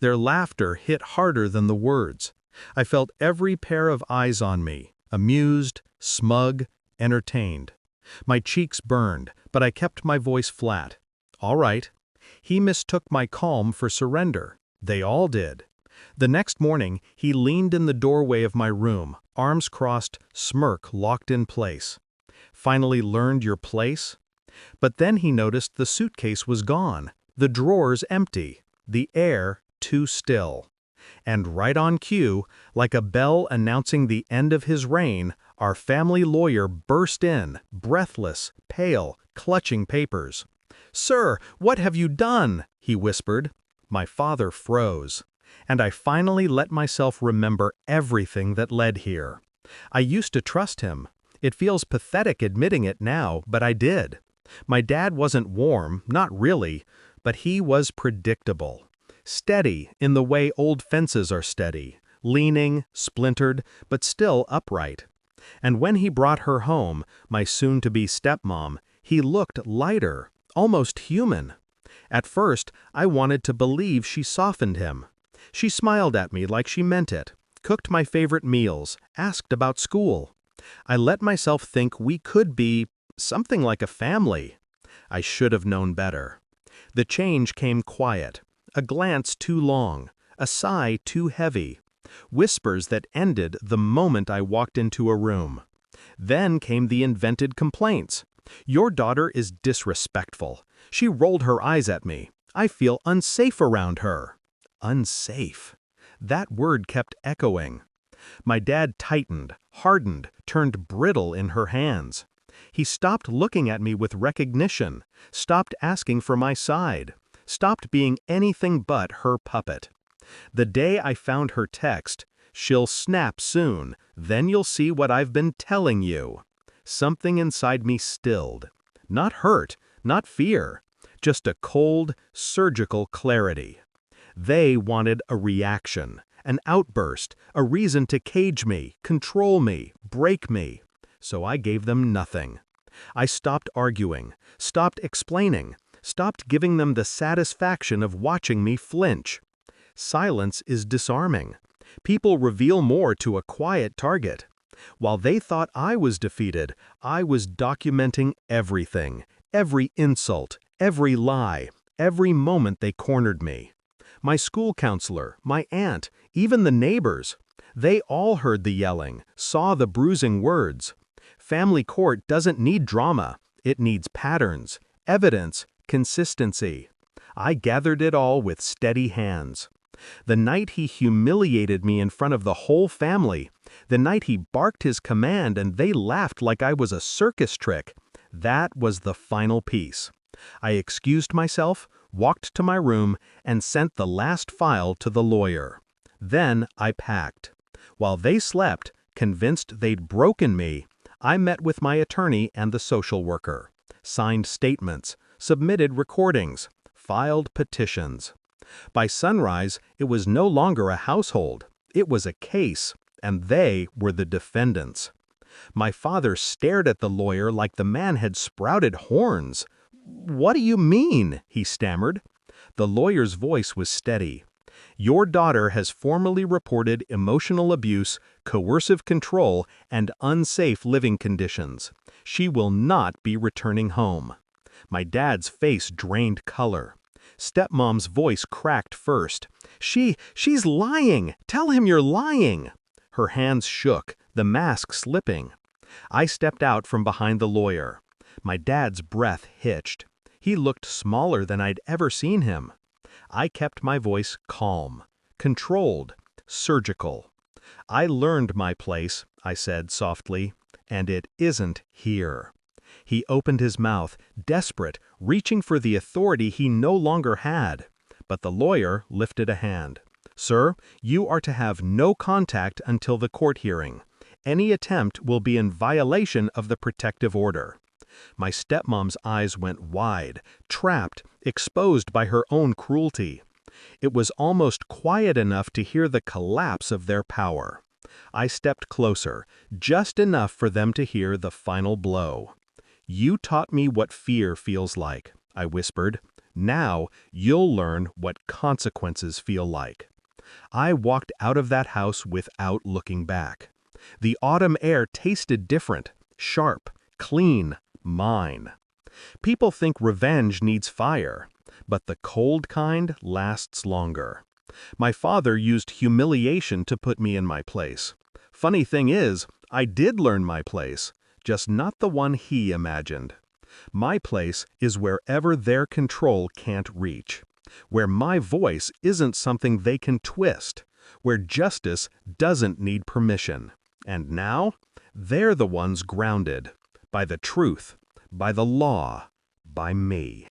Their laughter hit harder than the words. I felt every pair of eyes on me, amused, smug, entertained. My cheeks burned, but I kept my voice flat. All right. He mistook my calm for surrender. They all did. The next morning, he leaned in the doorway of my room, arms crossed, smirk locked in place. Finally learned your place? But then he noticed the suitcase was gone, the drawers empty, the air too still. And right on cue, like a bell announcing the end of his reign, our family lawyer burst in, breathless, pale, clutching papers. "Sir, what have you done?" he whispered. My father froze. And I finally let myself remember everything that led here. I used to trust him. It feels pathetic admitting it now, but I did. My dad wasn't warm, not really, but he was predictable. Steady in the way old fences are steady, leaning, splintered, but still upright. And when he brought her home, my soon-to-be stepmom, he looked lighter, almost human. At first, I wanted to believe she softened him. She smiled at me like she meant it, cooked my favorite meals, asked about school. I let myself think we could be something like a family. I should have known better. The change came quiet, a glance too long, a sigh too heavy, whispers that ended the moment I walked into a room. Then came the invented complaints. "Your daughter is disrespectful. She rolled her eyes at me. I feel unsafe around her." Unsafe. That word kept echoing. My dad tightened, hardened, turned brittle in her hands. He stopped looking at me with recognition, stopped asking for my side, stopped being anything but her puppet. The day I found her text, "She'll snap soon, then you'll see what I've been telling you," something inside me stilled. Not hurt, not fear, just a cold, surgical clarity. They wanted a reaction, an outburst, a reason to cage me, control me, break me. So I gave them nothing. I stopped arguing, stopped explaining, stopped giving them the satisfaction of watching me flinch. Silence is disarming. People reveal more to a quiet target. While they thought I was defeated, I was documenting everything, every insult, every lie, every moment they cornered me. My school counselor, my aunt, even the neighbors, they all heard the yelling, saw the bruising words. Family court doesn't need drama, it needs patterns, evidence, consistency. I gathered it all with steady hands. The night he humiliated me in front of the whole family, the night he barked his command and they laughed like I was a circus trick, that was the final piece. I excused myself, walked to my room, and sent the last file to the lawyer. Then I packed. While they slept, convinced they'd broken me, I met with my attorney and the social worker, signed statements, submitted recordings, filed petitions. By sunrise, it was no longer a household. It was a case, and they were the defendants. My father stared at the lawyer like the man had sprouted horns. "What do you mean?" he stammered. The lawyer's voice was steady. "Your daughter has formally reported emotional abuse, coercive control, and unsafe living conditions. She will not be returning home." My dad's face drained color. Stepmom's voice cracked first. She's lying! Tell him you're lying!" Her hands shook, the mask slipping. I stepped out from behind the lawyer. My dad's breath hitched. He looked smaller than I'd ever seen him. I kept my voice calm, controlled, surgical. "I learned my place," I said softly, "and it isn't here." He opened his mouth, desperate, reaching for the authority he no longer had. But the lawyer lifted a hand. "Sir, you are to have no contact until the court hearing. Any attempt will be in violation of the protective order." My stepmom's eyes went wide, trapped, exposed by her own cruelty. It was almost quiet enough to hear the collapse of their power. I stepped closer, just enough for them to hear the final blow. "You taught me what fear feels like," I whispered. Now you'll learn what consequences feel like. I walked out of that house without looking back. The autumn air tasted different, sharp, clean, mine. People think revenge needs fire, but the cold kind lasts longer. My father used humiliation to put me in my place. Funny thing is, I did learn my place, just not the one he imagined. My place is wherever their control can't reach, where my voice isn't something they can twist, where justice doesn't need permission. And now, they're the ones grounded by the truth, by the law, by me.